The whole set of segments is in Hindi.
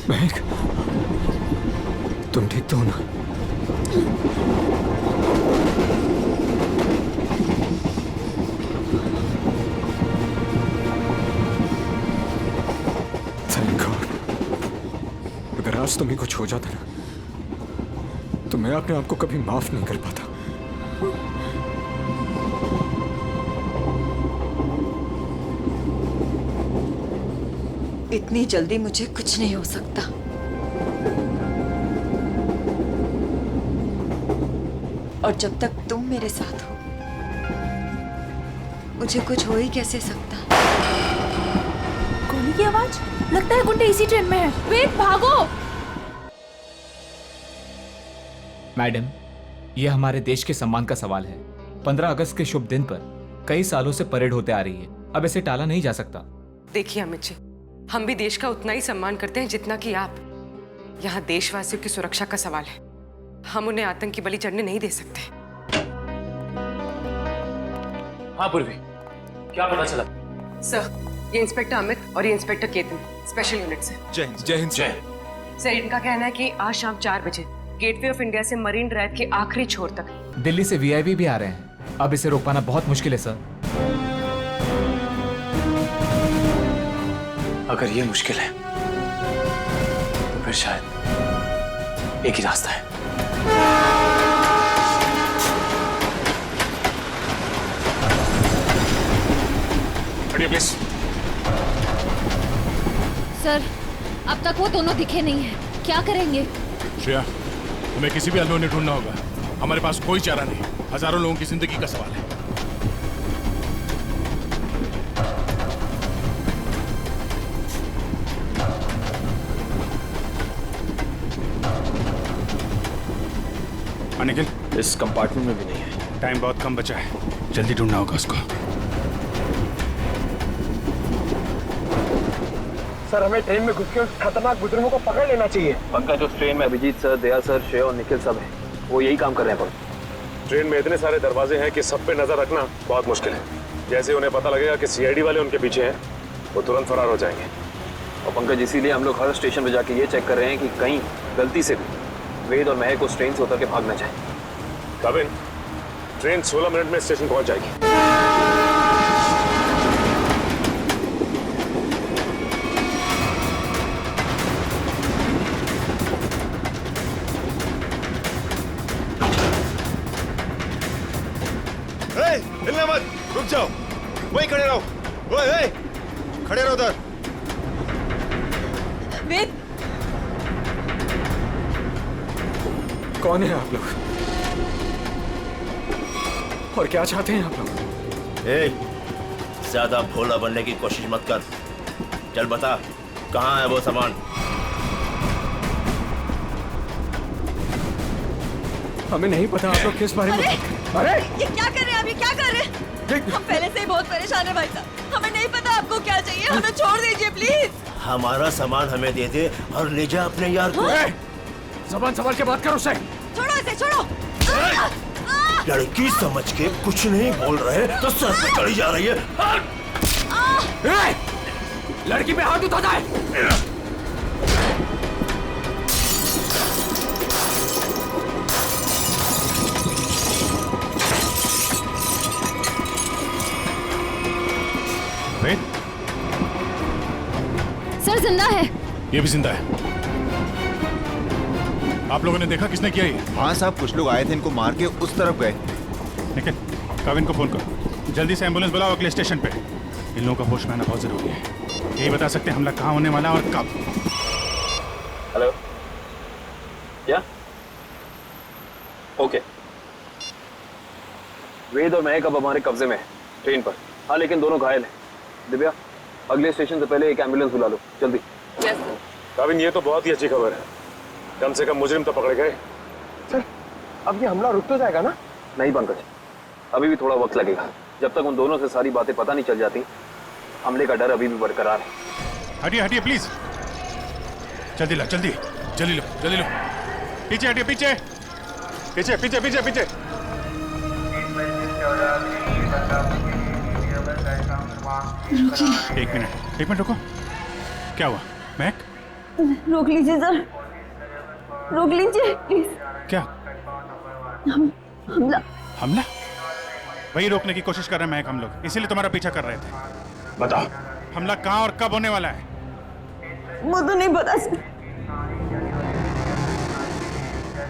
महक, तुम ठीक तो हो ना? Thank God. अगर आज तुम्हें कुछ हो जाता ना, तो मैं अपने आप को कभी माफ नहीं कर पाता। इतनी जल्दी मुझे कुछ नहीं हो सकता। और जब तक तुम मेरे साथ हो, मुझे कुछ हो ही कैसे सकता। गोली की आवाज, लगता है गुंडे इसी ट्रेन में है। वेट, भागो। मैडम, यह हमारे देश के सम्मान का सवाल है। 15 अगस्त के शुभ दिन पर कई सालों से परेड होते आ रही है। अब इसे टाला नहीं जा सकता। देखिए अमित जी, हम भी देश का उतना ही सम्मान करते हैं जितना कि आप। यहाँ देशवासियों की सुरक्षा का सवाल है। हम उन्हें आतंक की बलि चढ़ने नहीं दे सकते। हाँ पूर्वी, क्या पता चला? सर, ये इंस्पेक्टर अमित और ये इंस्पेक्टर केतन, स्पेशल यूनिट से। जय हिंद। जय हिंद। जय। सर, इनका कहना है कि आज शाम 4 बजे गेटवे ऑफ इंडिया से मरीन ड्राइव के आखिरी छोर तक दिल्ली से वीआईपी भी आ रहे हैं। अब इसे रोक पाना बहुत मुश्किल है सर। अगर ये मुश्किल है तो फिर शायद एक ही रास्ता है। प्लीज। सर, अब तक वो दोनों दिखे नहीं हैं। क्या करेंगे? श्रेया, हमें किसी भी अनहोनी ढूंढना होगा। हमारे पास कोई चारा नहीं। हजारों लोगों की जिंदगी का सवाल है। निखिल, इस कंपार्टमेंट में भी नहीं है। टाइम बहुत कम बचा है, जल्दी ढूंढना होगा उसको। सर, हमें ट्रेन में घुस के उस खतरनाक बुजुर्गों को पकड़ लेना चाहिए। पंकज, उस ट्रेन में अभिजीत सर, दया सर, श्रेया और निखिल सब हैं। वो यही काम कर रहे हैं। ट्रेन में इतने सारे दरवाजे हैं कि सब पे नजर रखना बहुत मुश्किल है। जैसे उन्हें पता लगेगा कि सीआईडी वाले उनके पीछे हैं, वो तुरंत फरार हो जाएंगे। और पंकज, इसीलिए हम लोग हर स्टेशन पे जाके ये चेक कर रहे हैं कि कहीं गलती से भी वेद और महक उस ट्रेन से उतर के भाग ना जाए। कविन, ट्रेन 16 मिनट में स्टेशन पहुंच जाएगी। हिलना मत, रुक जाओ, वहीं खड़े रहो। ओए, खड़े रहो उधर। वेद, कौन है आप लोग और क्या चाहते हैं आप लोग? ज्यादा भोला बनने की कोशिश मत कर। चल बता, कहाँ है वो सामान? हमें नहीं पता आप लोग किस बारे में। अरे ये क्या कर रहे हैं? अभी क्या कर रहे हैं? हम पहले से ही बहुत परेशान है भाई साहब। हमें नहीं पता आपको क्या चाहिए। हमें छोड़ दीजिए प्लीज। हमारा सामान हमें दे दे और ले जा अपने यार को। ज़बान संभाल के बात करो उसे। छोड़ो इसे, छोड़ो। लड़की समझ के कुछ नहीं बोल रहे तो सर पे चढ़ी जा रही है। लड़की पे हाथ उठा जाए। सर, जिंदा है। ये भी जिंदा है। आप लोगों ने देखा किसने किया ये? हाँ साहब, कुछ लोग आए थे, इनको मार के उस तरफ गए। निखिल, कविन को फोन करो, जल्दी से एम्बुलेंस बुलाओ अगले स्टेशन पे। इन लोगों का होश में आना बहुत जरूरी है। यही बता सकते हैं हमला कहाँ होने वाला और कब। हेलो, क्या? ओके। वेद और महक अब हमारे कब्जे में है ट्रेन पर। हाँ, लेकिन दोनों घायल हैं। दिव्या, अगले स्टेशन से पहले एक एम्बुलेंस बुला लो जल्दी। कविन, ये तो बहुत ही अच्छी खबर है। कम से कम मुजरिम तो पकड़े गए। सर, अब ये हमला रुक तो जाएगा ना? नहीं पंकज, अभी भी थोड़ा वक्त लगेगा। जब तक उन दोनों से सारी बातें पता नहीं चल जाती, हमले का डर अभी भी बरकरार है। हटिए हटिए प्लीज। जल्दी ला, जल्दी जल्दी लो, जल्दी लो। पीछे हटिए, पीछे पीछे पीछे पीछे पीछे। एक मिनट रुको। क्या हुआ महक? रोक लीजिए सर, रोक लीजिए प्लीज। क्या हमला? हमला? वही रोकने की कोशिश कर रहे हैं महक हम लोग, इसीलिए तुम्हारा पीछा कर रहे थे। बताओ हमला कहाँ और कब होने वाला है? वो तो नहीं पता सर।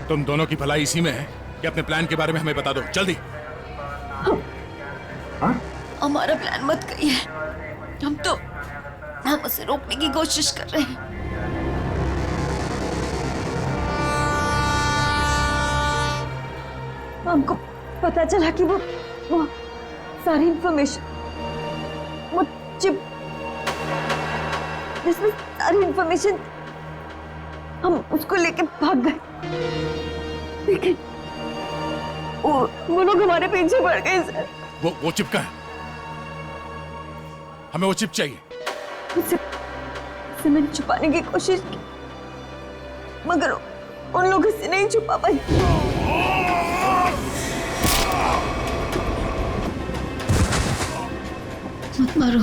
तुम दोनों की भलाई इसी में है कि अपने प्लान के बारे में हमें बता दो जल्दी। हमारा प्लान मत कहिए, हम उसे रोकने की कोशिश कर रहे हैं। हमको पता चला कि वो सारी इंफॉर्मेशन, वो चिप जिसमें सारी इंफॉर्मेशन, हम उसको लेके भाग गए, लेकिन वो लोग हमारे पीछे पड़ गए सर। वो चिप का है, हमें वो चिप चाहिए। उसे मैंने छुपाने की कोशिश की, मगर उन लोगों से नहीं छुपा पाई। मत मारो,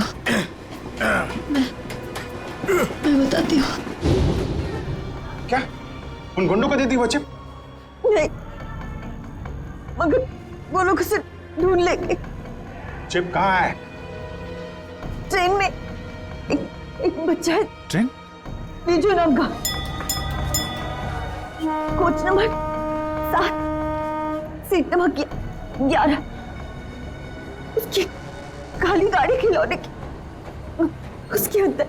मैं बताती हूँ। क्या उन गुंडों को दे दी वो चिप? नहीं, मगर वो लोग उसे ढूंढ लेंगे। चिप कहाँ है? ट्रेन में एक बच्चा है। ट्रेन? बीजू नाम का, कोच नंबर 7, सीट नंबर 11, उसकी काली गाड़ी खिलौने की, उसके अंदर।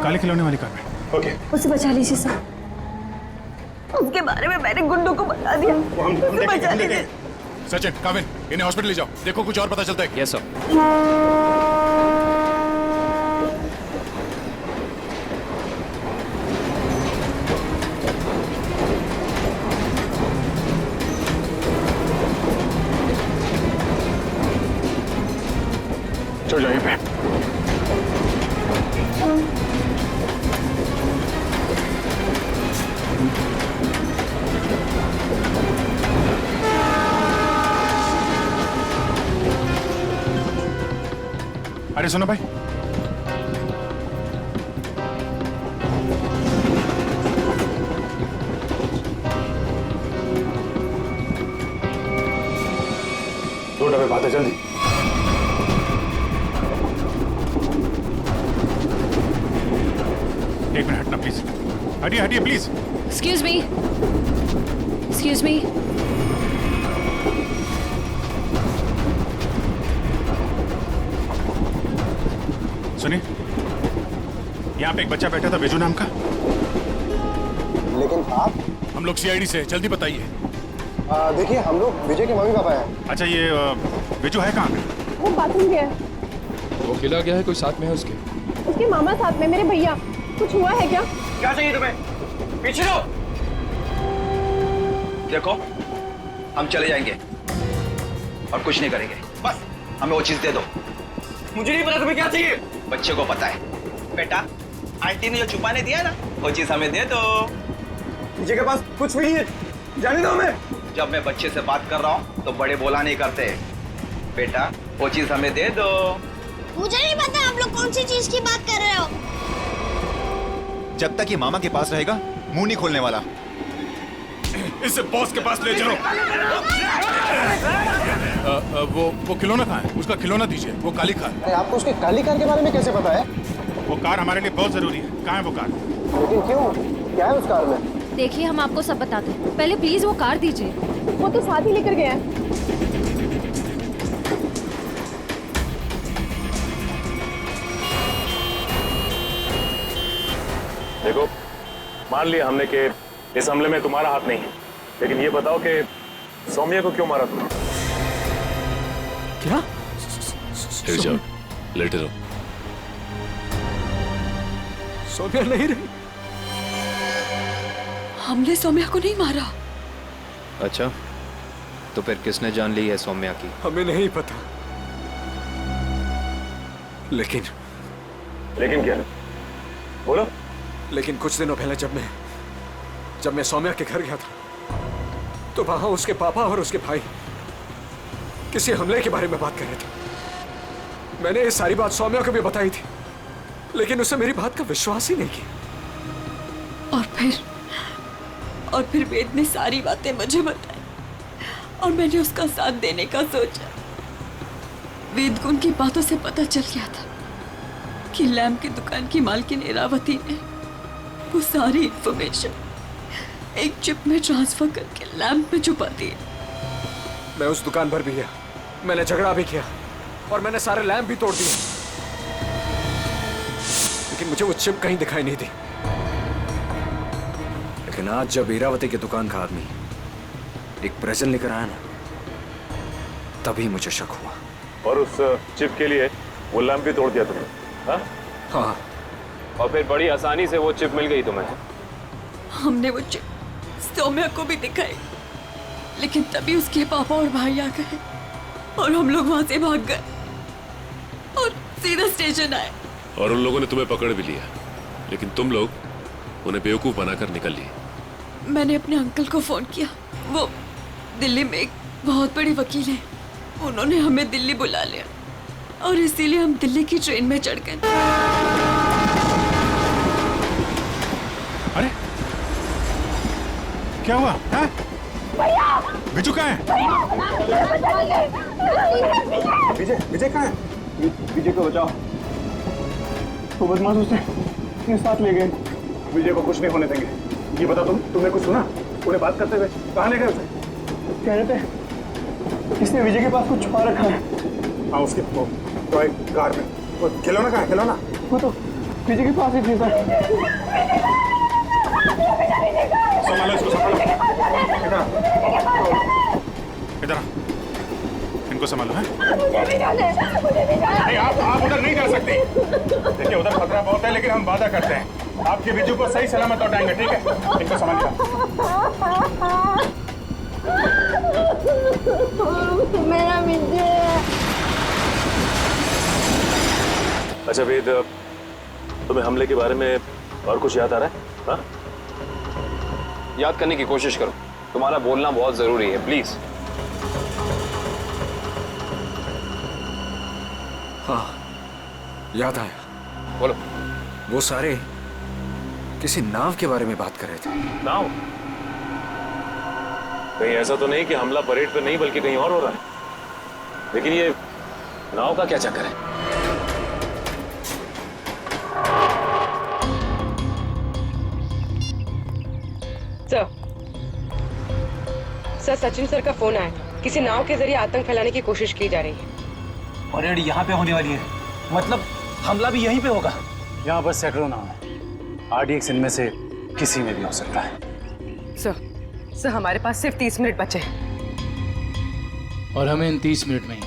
काले खिलौने वाली कार में? ओके। उसे बचा लीजिए सर, उसके बारे में मैंने गुंडों को बता दिया। उसे बचा लीजिए। सचिन, काविन, इन्हें हॉस्पिटल ले जाओ, देखो कुछ और पता चलता है। Yes sir. चलो जाइए पे। अरे सुनो भाई, दो डब्बे बातें जल्दी। एक मिनट हटना प्लीज, हटिए हटिए please. Excuse me, excuse me. सुनिए, यहाँ पे एक बच्चा बैठा था बेजू नाम का। लेकिन आप? हम लोग सीआईडी से, जल्दी बताइए। देखिए हम लोग विजय के मम्मी पापा हैं। अच्छा ये बेजू है कहाँ पे? वो बाथरूम गया। वो खिला गया है, कोई साथ में है उसके? उसके मामा साथ में, मेरे भैया। कुछ हुआ है क्या? क्या चाहिए तुम्हें? पीछे लो। देखो हम चले जाएंगे और कुछ नहीं करेंगे, बस हमें वो चीज दे दो। मुझे नहीं पता तुम्हें क्या चाहिए। बच्चे को पता है। बेटा आंटी ने जो छुपाने दिया ना, वो चीज हमें दे दो। विजय के पास कुछ भी नहीं है, जाने दो हमें। जब मैं बच्चे से बात कर रहा हूँ तो बड़े बोला नहीं करते। बेटा वो चीज हमें दे दो। मुझे नहीं पता आप लोग कौन सी चीज की बात कर रहे हो। जब तक ये मामा के पास रहेगा मुंह नहीं खोलने वाला। इसे बॉस के पास ले चलो। वो खिलौना कहाँ है? उसका खिलौना दीजिए, वो काली कार। अरे आपको उसके काली कार के बारे में कैसे पता है? वो कार हमारे लिए बहुत जरूरी है। कहाँ है वो कार? लेकिन क्यों, क्या है उस कार में? देखिए हम आपको सब बताते हैं, पहले प्लीज वो कार दीजिए। वो तो साथ ही लेकर गया है। देखो मान लिया हमने कि इस हमले में तुम्हारा हाथ नहीं है, लेकिन ये बताओ कि सौम्या को क्यों मारा तुमने? क्या? लेट जाओ, लेटे रहो। सौम्या नहीं रही। हमने सौम्या को नहीं मारा। अच्छा, तो फिर किसने जान ली है सौम्या की? हमें नहीं पता, लेकिन क्या? बोलो। लेकिन कुछ दिनों पहले जब मैं सौम्या के घर गया था तो वहां उसके पापा और उसके भाई किसी हमले के बारे में बात कर रहे थे। मैंने ये सारी बात सौम्या को भी बताई थी, लेकिन उसने मेरी बात का विश्वास ही नहीं किया। और फिर वेद ने सारी बातें मुझे बताई और मैंने उसका साथ देने का सोचा। वेद को उनकी बातों से पता चल गया था कि लैम्प की दुकान की मालकिन इरावती ने वो सारी इंफॉर्मेशन एक चिप में ट्रांसफर करके लैम्प में छुपा दी। मैं उस दुकान पर भी गया, मैंने झगड़ा भी किया और मैंने सारे लैम्प भी तोड़ दिए, लेकिन मुझे वो चिप कहीं दिखाई नहीं दी। लेकिन आज जब इरावती की दुकान का आदमी एक प्रेजेंट लेकर आया ना, तभी मुझे शक हुआ। और उस चिप के लिए वो लैम्प भी तोड़ दिया तुमने? हाँ हाँ, और फिर बड़ी आसानी से वो चिप मिल गई तुम्हें। हमने वो चिप सौम्या को भी दिखाई, लेकिन तभी उसके पापा और भाई आ गए और हम लोग वहां से भाग गए और सीधा स्टेशन आए। और उन लोगों ने तुम्हें पकड़ भी लिया, लेकिन तुम लोग उन्हें बेवकूफ बनाकर निकल लिए। मैंने अपने अंकल को फोन किया, वो दिल्ली में एक बहुत बड़ी वकील है, उन्होंने हमें दिल्ली बुला लिया और इसीलिए हम दिल्ली की ट्रेन में चढ़ गए। अरे क्या हुआ? बिजू कहाँ है? विजय कहाँ है? विजय को बचाओ, तो बदमाश उसे अपने साथ ले गए। विजय को कुछ नहीं होने देंगे। ये बता तुमने कुछ सुना? उन्हें बात करते हुए कहाँ ले गए उसे? कह रहे थे इसने विजय के पास कुछ छुपा रखा है। हाँ, उसके टॉय कार में। वो खिलौना कहाँ है? खिलौना वो तो विजय के पास ही थी सर। संभालो इसको, संभालो। इधर इनको संभालो। है नहीं, आप उधर नहीं जा सकते। देखिए उधर खतरा बहुत है, लेकिन हम वादा करते हैं आपके बिजू को सही सलामत लौटाएंगे, ठीक है? इनको संभालिए। मेरा विजय। अच्छा वेद, तुम्हें हमले के बारे में और कुछ याद आ रहा है? हाँ? याद करने की कोशिश करो, तुम्हारा बोलना बहुत जरूरी है, प्लीज। हाँ, याद आया। बोलो। वो सारे किसी नाव के बारे में बात कर रहे थे। नाव? कहीं ऐसा तो नहीं कि हमला परेड पर नहीं बल्कि कहीं और हो रहा है? लेकिन ये नाव का क्या चक्कर है? सर, सचिन सर का फोन आया, किसी नाव के जरिए आतंक फैलाने की कोशिश की जा रही है। परेड यहाँ पे होने वाली है, मतलब हमला भी यहीं पे होगा। यहाँ बस सैकड़ों नाव है, आरडीएक्स इनमें से किसी में भी हो सकता है। सर हमारे पास सिर्फ 30 मिनट बचे हैं और हमें इन 30 मिनट में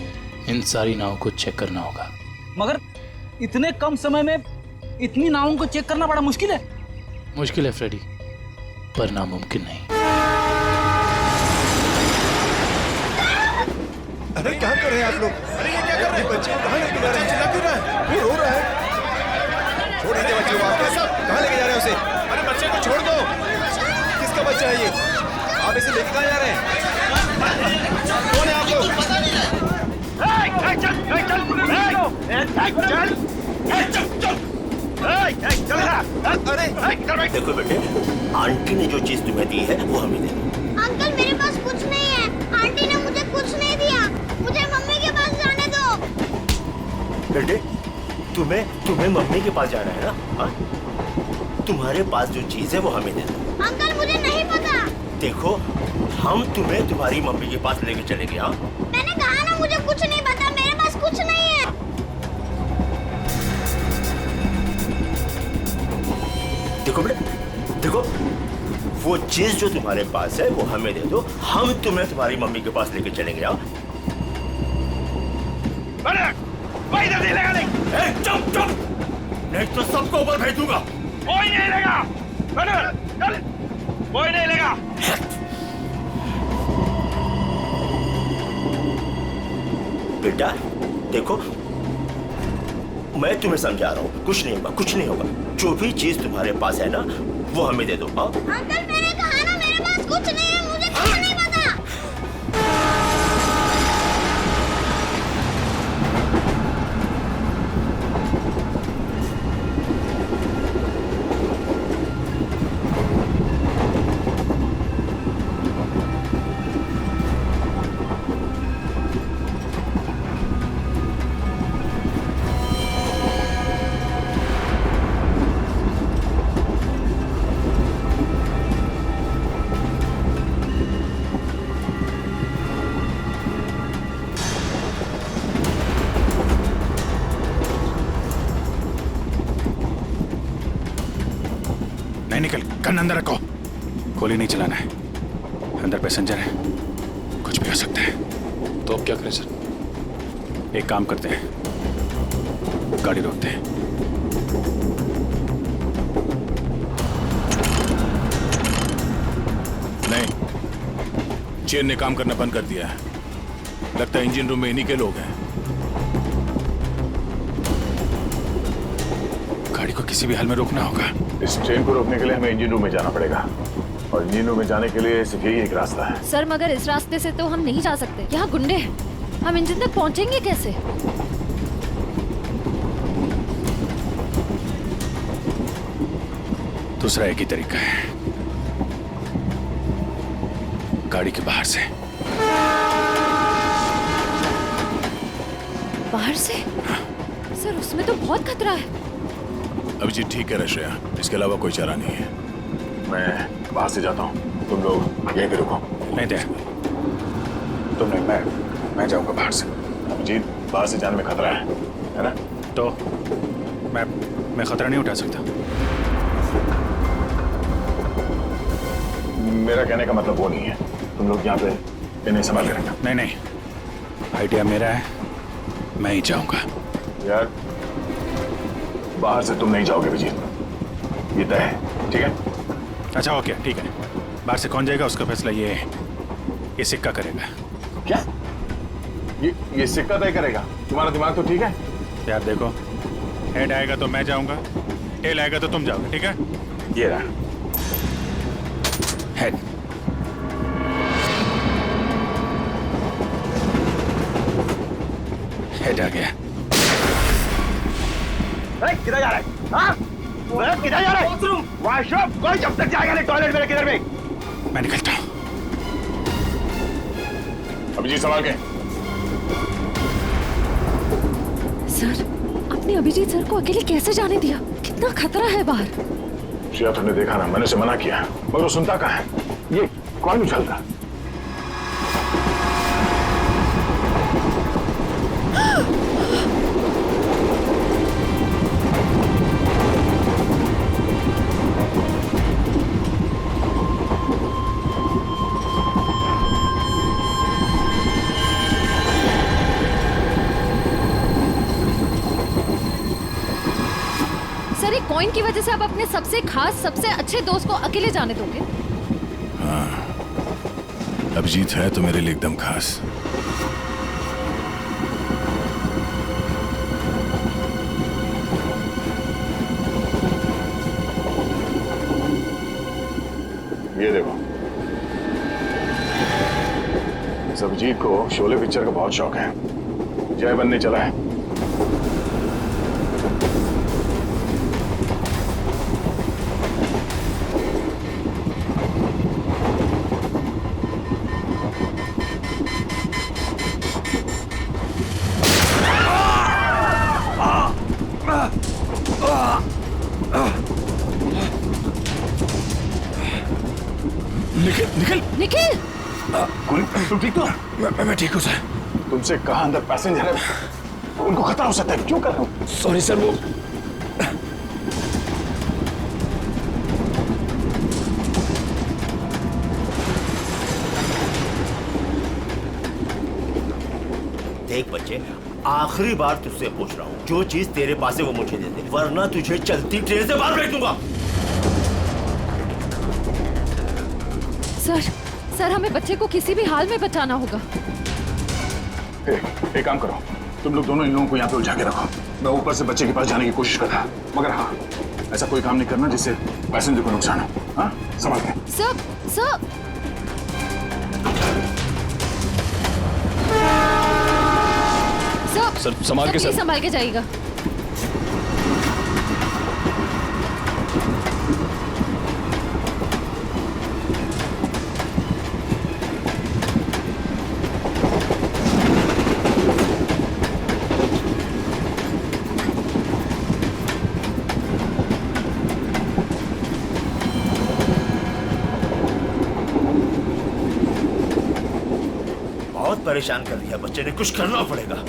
इन सारी नावों को चेक करना होगा। मगर इतने कम समय में इतनी नावों को चेक करना बड़ा मुश्किल है। मुश्किल है फ्रेडी, पर नामुमकिन नहीं। अरे क्या कर रहे हैं आप लोग? अरे ये क्या कर रहे हैं? बच्चे को कहाँ लेके जा रहे हैं? चिल्ला क्यों रहा है? वो रो रहा है। छोड़ दीजिए बच्चे को, आप कहाँ लेके जा रहे हैं उसे? अरे बच्चे को छोड़ दो। किसका बच्चा है ये? आप इसे लेके कहाँ जा रहे हैं? कौन है आप लोग? देखो बेटे, आंटी ने जो चीज तुम्हें दी है वो हमें दे दो। अंकल मेरे पास कुछ नहीं है, आंटी ने मुझे कुछ नहीं दिया, मुझे मम्मी के पास जाने दो। बेटे, तुम्हें मम्मी के पास जाना है ना? हाँ? तुम्हारे पास जो चीज है वो हमें दे दो। अंकल मुझे नहीं पता। देखो, हम तुम्हें तुम्हारी मम्मी के पास लेके चलेंगे। हाँ? मैंने कहा ना मुझे कुछ नहीं पता, मेरे पास कुछ नहीं है। देखो बेटे, देखो, वो चीज जो तुम्हारे पास है वो हमें दे दो, हम तुम्हें तुम्हारी मम्मी के पास लेके चलेंगे। आओ। चुप चुप, नहीं तो सबको ऊपर भेज दूंगा। कोई नहीं लेगा, कोई नहीं लेगा। बेटा देखो, मैं तुम्हें समझा रहा हूँ, कुछ नहीं होगा, कुछ नहीं होगा। जो भी चीज तुम्हारे पास है ना, वो हमें दे दो। हाँ अंकल मैंने कहा ना मेरे पास कुछ नहीं है, मुझे कुछ नहीं पता। नहीं निकल, गन अंदर रखो। गोली नहीं चलाना है, अंदर पैसेंजर है, कुछ भी हो सकता है। तो अब क्या करें सर? एक काम करते हैं, गाड़ी रोकते हैं। नहीं, चेन ने काम करना बंद कर दिया है। लगता है इंजन रूम में इन्हीं के लोग हैं। गाड़ी को किसी भी हाल में रोकना होगा। इस ट्रेन को रोकने के लिए हमें इंजन रूम में जाना पड़ेगा, और इंजन रूम में जाने के लिए सिर्फ यही एक रास्ता है। सर मगर इस रास्ते से तो हम नहीं जा सकते, यहाँ गुंडे हैं। हम इंजन तक पहुँचेंगे कैसे? दूसरा एक ही तरीका है, गाड़ी के बाहर से। बाहर से? सर उसमें तो बहुत खतरा है। अभिजीत ठीक है रश्या, इसके अलावा कोई चारा नहीं है। मैं बाहर से जाता हूँ, तुम लोग यहीं पे रुको। नहीं दे, तुम नहीं, मैं जाऊंगा बाहर से। अभिजीत, बाहर से जाने में खतरा है ना? तो मैं खतरा नहीं उठा सकता। मेरा कहने का मतलब वो नहीं है, तुम लोग यहाँ पे इन्हें संभाल के रखना। नहीं नहीं, आइडिया मेरा है, मैं ही जाऊंगा। यार बाहर से तुम नहीं जाओगे विजय, ये तय है, ठीक है? अच्छा ओके, ठीक है। बाहर से कौन जाएगा उसका फैसला ये सिक्का करेगा। क्या? ये सिक्का तय करेगा? तुम्हारा दिमाग तो ठीक है यार। देखो, हेड आएगा तो मैं जाऊंगा, टेल आएगा तो तुम जाओगे, ठीक है? ये रहा हेड। हेड आ गया। किधर जा रहा है? हाँ? किधर जा रहा है? वॉशरूम। कोई जब तक जाएगा नहीं टॉयलेट में, किधर भी? मैं निकलता हूँ। अभिजीत संभाल के। सर आपने अभिजीत सर को अकेले कैसे जाने दिया? कितना खतरा है बाहर। श्रेया, तुमने देखा ना, मैंने उसे मना किया मगर वो सुनता कहाँ है। ये कौन उछलता? कॉइन की वजह से आप अपने सबसे खास, सबसे अच्छे दोस्त को अकेले जाने दोगे? हाँ, अभिजीत है तो मेरे लिए एकदम खास। ये देखो, इस अभिजीत को शोले पिक्चर का बहुत शौक है, जय बनने चला है। निखिल! तुम ठीक तो? मैं ठीक हूँ सर। तुमसे कहा अंदर पैसेंजर है, उनको खतरा हो सकता है, क्यों कर रहे हो? सॉरी सर, वो देख बच्चे, आखिरी बार तुझसे पूछ रहा हूँ, जो चीज तेरे पास है वो मुझे दे दे, वरना तुझे चलती ट्रेन से बाहर फेंक दूंगा। सर हमें बच्चे को किसी भी हाल में बचाना होगा। एक काम करो, तुम लोग दोनों इन लोगों को यहाँ पे उलझा के रखो। मैं ऊपर से बच्चे के पास जाने की कोशिश करता, मगर हाँ, ऐसा कोई काम नहीं करना जिससे पैसेंजर को नुकसान हो। हाँ, संभाल के। सर सर सर संभाल के, सर संभाल के जाइएगा। बहुत परेशान कर दिया बच्चे ने, कुछ करना पड़ेगा।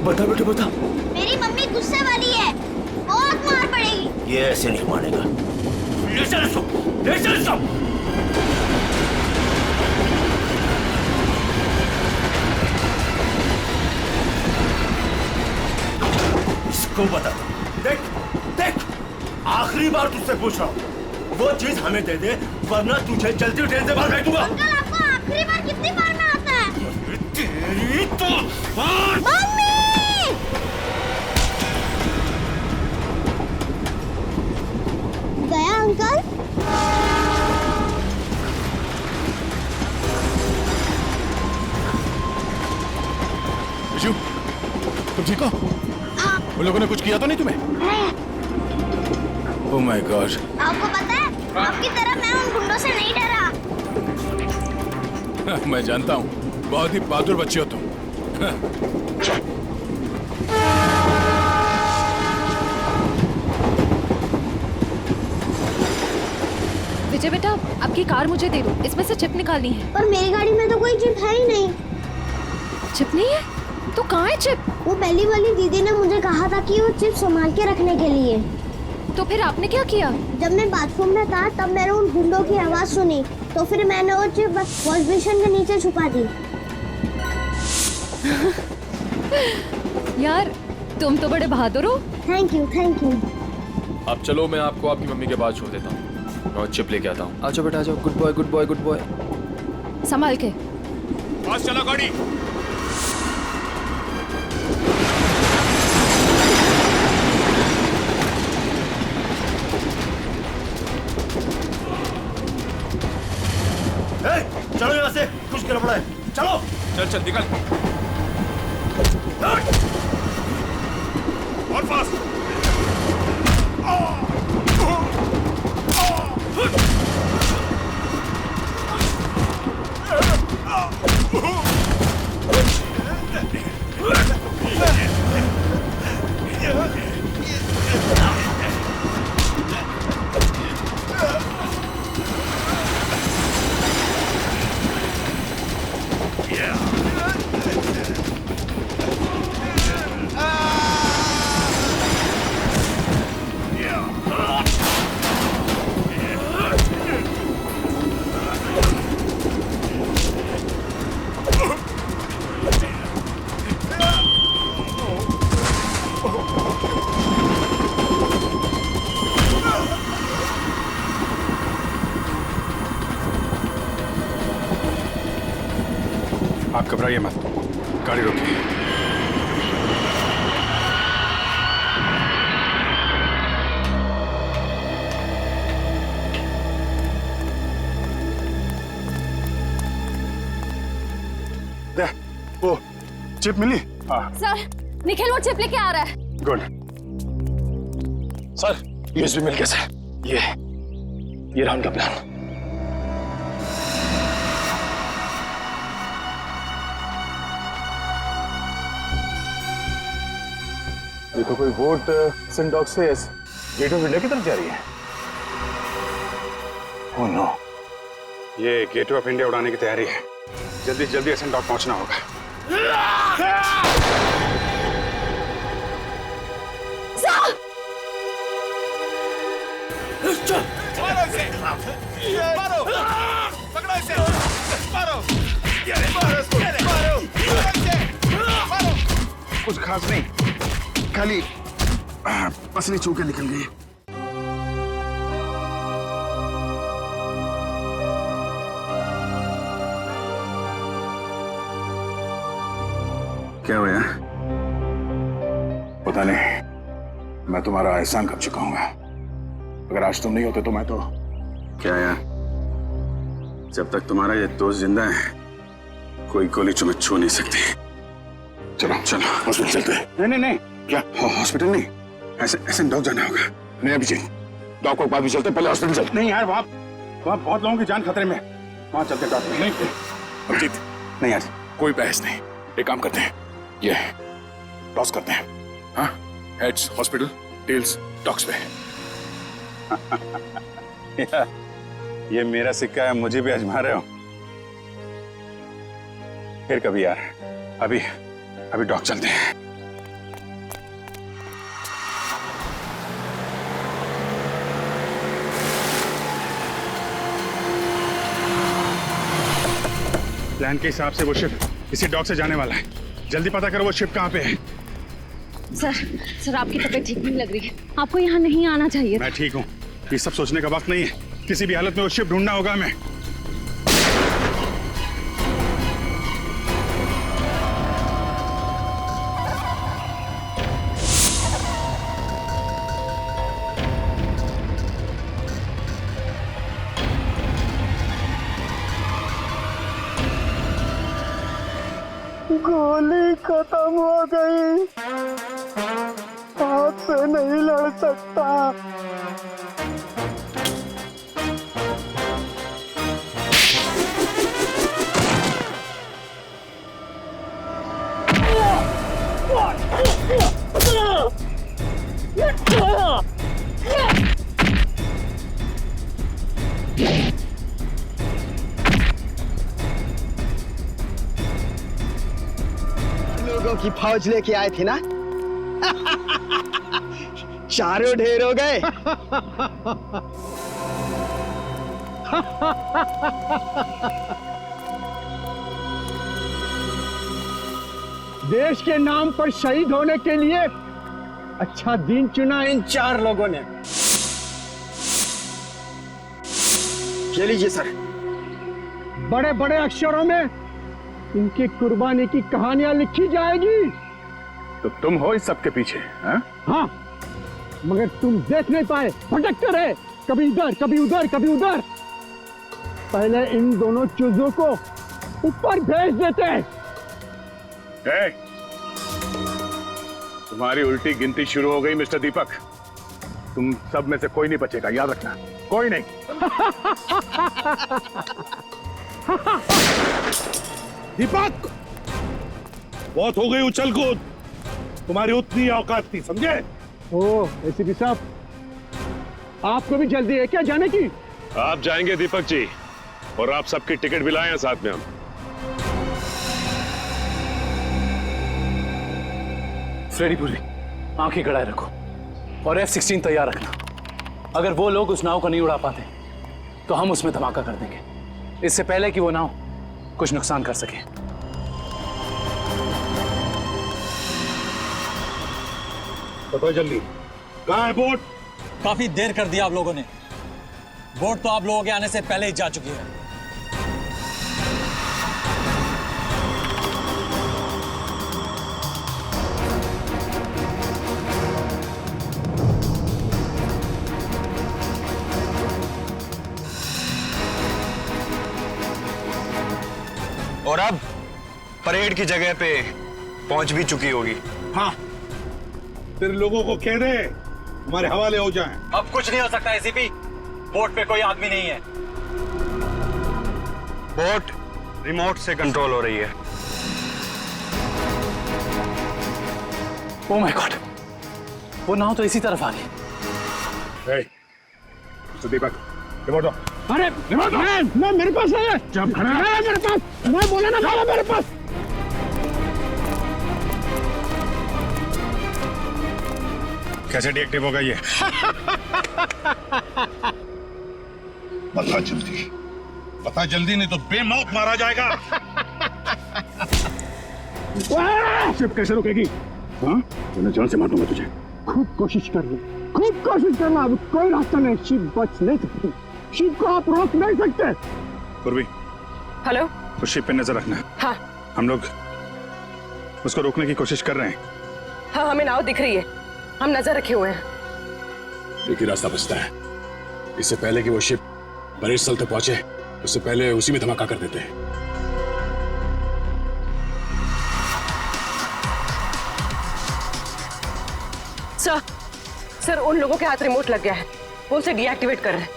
बता बेटे बता। मेरी मम्मी गुस्से वाली है, बहुत मार पड़ेगी। ये ऐसे नहीं मानेगा। ले चल इसको, ले चल इसको। इसको बता दो। देख देख, आखिरी बार तुझसे पूछ रहा हूँ, वो चीज हमें दे दे, वरना तुझे जल्दी ट्रेन से बाहर फेंकूंगा। अंकल आपको आखिरी बार कितनी बार में आता है? तेरी तो मम्मी! गया अंकल? बिजू, तुम ठीक हो? उन लोगों ने कुछ किया तो नहीं तुम्हें? नहीं। Oh my God. आपको पता है, आपकी तरह मैं उन गुंडों से नहीं डरा। मैं जानता हूँ, बहुत ही बहादुर बच्चे हो तुम। विजय बेटा, आपकी कार मुझे दे दो, इसमें से चिप निकालनी है। पर मेरी गाड़ी में तो कोई चिप है ही नहीं। चिप नहीं है? तो कहाँ है चिप? वो पहली वाली दीदी ने मुझे कहा था कि वो चिप संभाल के रखने के लिए। तो फिर आपने क्या किया? जब मैं बाथरूम में था तब मैंने उन गुंडों की आवाज सुनी, तो फिर मैंने वो चिप वॉश बेसिन के नीचे छुपा दी। यार, तुम तो बड़े बहादुर हो। Thank you, thank you. अब चलो, मैं आपको आपकी मम्मी के पास छोड़ देता हूँ और चिप लेके आता हूँ। आ जाओ बेटा, आ जाओ। Good boy, good boy, good boy. संभाल के। पास चला गाड़ी। चलो यहाँ से, कुछ गड़बड़ है। चलो चल चल निकल। और फास्ट। आप घबराइए मत, गाड़ी रोकिए। वो चिप मिली? हाँ। सर, निखिल वो चिप लेके आ रहा है। गुड। सर, यूएसबी मिल कैसे? ये रहा उनका प्लान। ये तो कोई बोट सेंट डॉग से गेट ऑफ इंडिया की तरफ जा रही है। ओह नो, ये गेटवे ऑफ इंडिया उड़ाने की तैयारी है। जल्दी से जल्दी सेंट डॉग पहुंचना होगा। मारो इसे! मारो! पकड़ो इसे! मारो! मारो इसको! मारो! मारो! कुछ खास नहीं, खाली पसली चूके निकल गई। क्या हुआ? पता नहीं, मैं तुम्हारा एहसान कर चुका हूँ। अगर आज तुम नहीं होते तो मैं तो क्या यार, जब तक तुम्हारा ये दोस्त जिंदा है कोई गोली तुम्हें छू नहीं सकती। चलो चलो हॉस्पिटल चलते हैं। नहीं नहीं नहीं, क्या हॉस्पिटल नहीं, ऐसे डॉग जाना होगा। नहीं अभिजीत, डॉग को बाद में चलते, पहले हॉस्पिटल चलते। नहीं यार, वहाँ बहुत लोगों की जान खतरे में, वहाँ चलते डॉक्टर। नहीं अभिजीत, नहीं यार, कोई बहस नहीं। एक काम करते हैं, ये टॉस करते हैं। हाँ, हेड्स हॉस्पिटल, टेल्स डॉग्स पे। ये मेरा सिक्का है, मुझे भी आजमा रहे हो। फिर कभी यार, अभी डॉग चलते हैं। प्लान के हिसाब से वो शिप इसी डॉक से जाने वाला है। जल्दी पता करो वो शिप कहाँ पे है। सर आपकी तबीयत ठीक नहीं लग रही है, आपको यहाँ नहीं आना चाहिए। मैं ठीक हूँ, ये सब सोचने का वक्त नहीं है। किसी भी हालत में वो शिप ढूंढना होगा हमें। गोली खत्म हो गई, हाथ से नहीं लड़ सकता। लोगों की फौज लेके आए थे ना, चारों ढेर हो गए। देश के नाम पर शहीद होने के लिए अच्छा दिन चुना इन 4 लोगों ने। ये लीजिए सर, बड़े बड़े अक्षरों में इनकी कुर्बानी की कहानियां लिखी जाएगी। तो तुम हो इस सब के पीछे? हाँ, मगर तुम देख नहीं पाए, भटकते रहे, कभी इधर कभी उधर कभी उधर। पहले इन दोनों चूजों को ऊपर भेज देते। तुम्हारी उल्टी गिनती शुरू हो गई मिस्टर दीपक। तुम सब में से कोई नहीं बचेगा, याद रखना, कोई नहीं। दीपक, बहुत हो गई उछल कूद, तुम्हारी उतनी औकात थी, समझे? ओह एसीपी साहब, आपको भी जल्दी है क्या जाने की? आप जाएंगे दीपक जी, और आप सबकी टिकट भी लाए हैं साथ में हम। फ्रेडी पुरी, आंखें गड़ाए रखो और F-16 तैयार रखना। अगर वो लोग उस नाव को नहीं उड़ा पाते तो हम उसमें धमाका कर देंगे, इससे पहले कि वो नाव कुछ नुकसान कर सके। बताओ जल्दी, कहाँ है बोट? काफी देर कर दिया आप लोगों ने, बोट तो आप लोगों के आने से पहले ही जा चुकी है। और अब परेड की जगह पे पहुंच भी चुकी होगी। हाँ, तेरे लोगों को कह दे हमारे हवाले हो जाएं। अब कुछ नहीं हो सकता एसीपी, बोट पे कोई आदमी नहीं है। बोट रिमोट से कंट्रोल हो रही है। ओह माय गॉड, वो नाव तो इसी तरफ आ गई। दीपक रिमोट दो। अरे मैं मेरे पास है। जब खड़ा है मेरे पास, मैं बोला ना था मेरे पास। कैसे डीएक्टिव होगा ये? बता जल्दी नहीं तो बेमौत मारा जाएगा। शिप कैसे रुकेगी? हाँ, मैं जान से मार दूंगा तुझे। खूब कोशिश कर ले, खूब कोशिश करना। अब कोई रास्ता नहीं, शिप बच नहीं सकती। शिप को आप रोक नहीं सकते। पूर्वी, हेलो, उस शिप पे नजर रखना। हाँ हम लोग उसको रोकने की कोशिश कर रहे हैं। हाँ, हमें नाव दिख रही है, हम नजर रखे हुए हैं। एक ही रास्ता बचता है, इससे पहले कि वो शिप परेड स्थल तक पहुंचे उससे पहले उसी में धमाका कर देते हैं। सर उन लोगों के हाथ रिमोट लग गया है, वो उसे डीएक्टिवेट कर रहे हैं।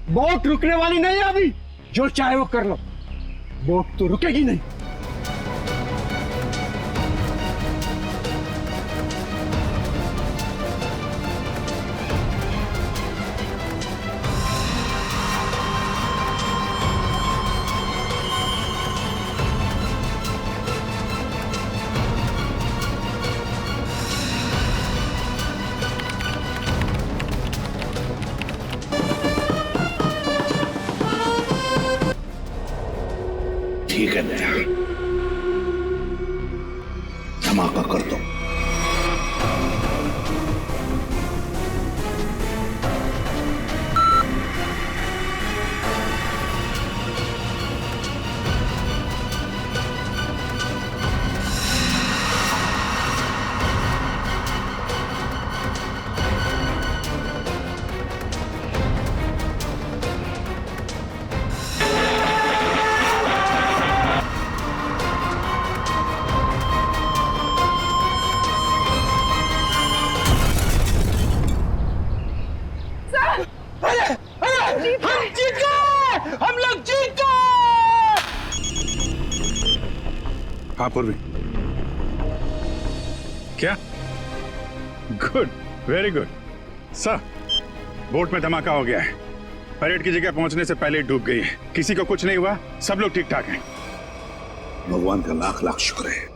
बोट रुकने वाली नहीं है अभी, जो चाहे वो कर लो, बोट तो रुकेगी नहीं। ठीक है दया, धमाका कर दो। हाँ पूर्वी, क्या? Good, very good. Sir, boat में धमाका हो गया है, परेड की जगह पहुंचने से पहले डूब गई है, किसी को कुछ नहीं हुआ, सब लोग ठीक ठाक हैं। भगवान का लाख लाख शुक्र है।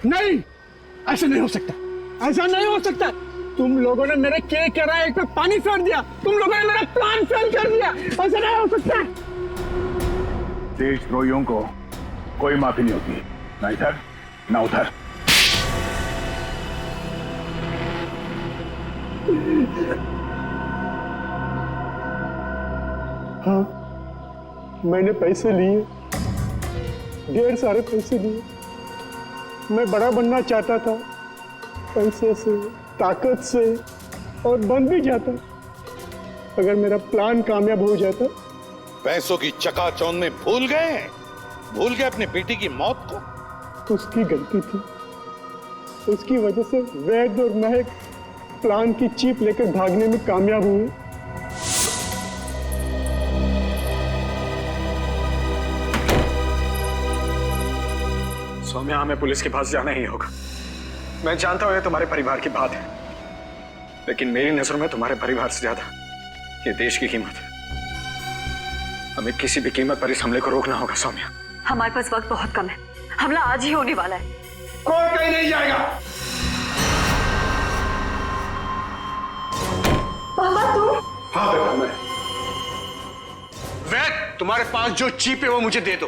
नहीं, ऐसा नहीं हो सकता, ऐसा नहीं हो सकता। तुम लोगों ने मेरे के कराए पे पानी फेर दिया, तुम लोगों ने मेरा प्लान फेल कर दिया, ऐसा नहीं हो सकता। देशद्रोहियों को कोई माफी नहीं होती, ना इधर ना उधर। हाँ, मैंने पैसे लिए, ढेर सारे पैसे लिए। मैं बड़ा बनना चाहता था, पैसे से, ताकत से, और बन भी जाता अगर मेरा प्लान कामयाब हो जाता। पैसों की चकाचौंध में भूल गए अपने बेटी की मौत को। उसकी गलती थी, उसकी वजह से वैद और महक प्लान की चीप लेकर भागने में कामयाब हुए। सौम्या, हमें पुलिस के पास जाना ही होगा। मैं जानता हूं ये तुम्हारे परिवार की बात है, लेकिन मेरी नजरों में तुम्हारे परिवार से ज्यादा ये देश की कीमत है। हमें किसी भी कीमत पर इस हमले को रोकना होगा सौम्या। हमारे पास वक्त बहुत कम है, हमला आज ही होने वाला है। कोई कहीं नहीं जाएगा। पापा तुम? हाँ बेटा, मैं। वैद, तुम्हारे पास जो चीप है वो मुझे दे दो,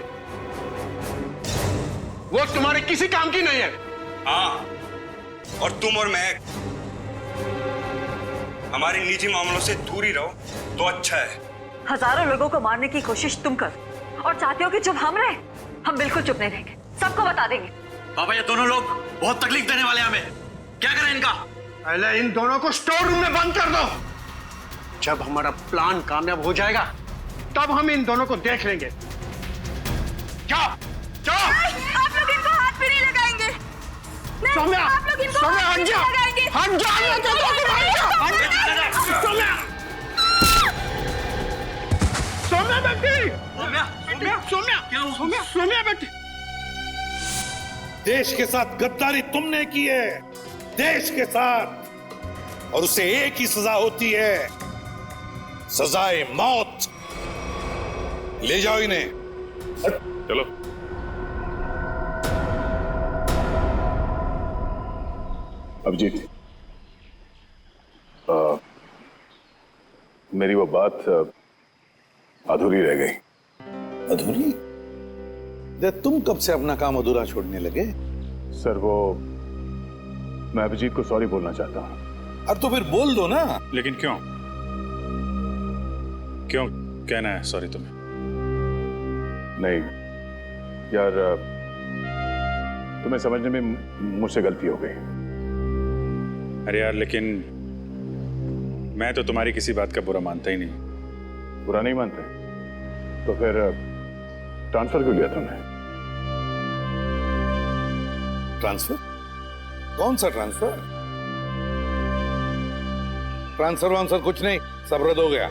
वो तुम्हारे किसी काम की नहीं है। हाँ, और तुम और मैं हमारे निजी मामलों से दूर ही रहो तो अच्छा है। हजारों लोगों को मारने की कोशिश तुम कर और चाहते हो कि चुप हम रहे? हम बिल्कुल चुप नहीं रहेंगे, सबको बता देंगे। पापा, ये दोनों लोग बहुत तकलीफ देने वाले हमें, क्या करें इनका? पहले इन दोनों को स्टोर रूम में बंद कर दो। जब हमारा प्लान कामयाब हो जाएगा तब हम इन दोनों को देख लेंगे। जाओ जाओ। आप लोग इनको हाथ भी नहीं लगाएंगे। सौम्या, आप लोग इनको सौम्या, हाथ भी हट नहीं जा। लगाएंगे। हट जा, मैं तो हट जा। सौम्या, सौम्या बेटी, सौम्या, सौम्या बेटी। देश के साथ गद्दारी तुमने की है, देश के साथ, और उसे एक ही सजा होती है, सजाए मौत। ले जाओ इन्हें। चलो। अभिजीत, मेरी वो बात अधूरी रह गई। अधूरी? तुम कब से अपना काम अधूरा छोड़ने लगे? सर वो मैं अभिजीत को सॉरी बोलना चाहता हूँ। अब तो फिर बोल दो ना। लेकिन क्यों क्यों कहना है सॉरी तुम्हें? नहीं यार, तुम्हें समझने में मुझसे गलती हो गई। अरे यार, लेकिन मैं तो तुम्हारी किसी बात का बुरा मानता ही नहीं। बुरा नहीं मानते तो फिर ट्रांसफर क्यों लिया तुमने? ट्रांसफर? कौन सा ट्रांसफर? ट्रांसफर वांसफर कुछ नहीं, सब रद्द हो गया।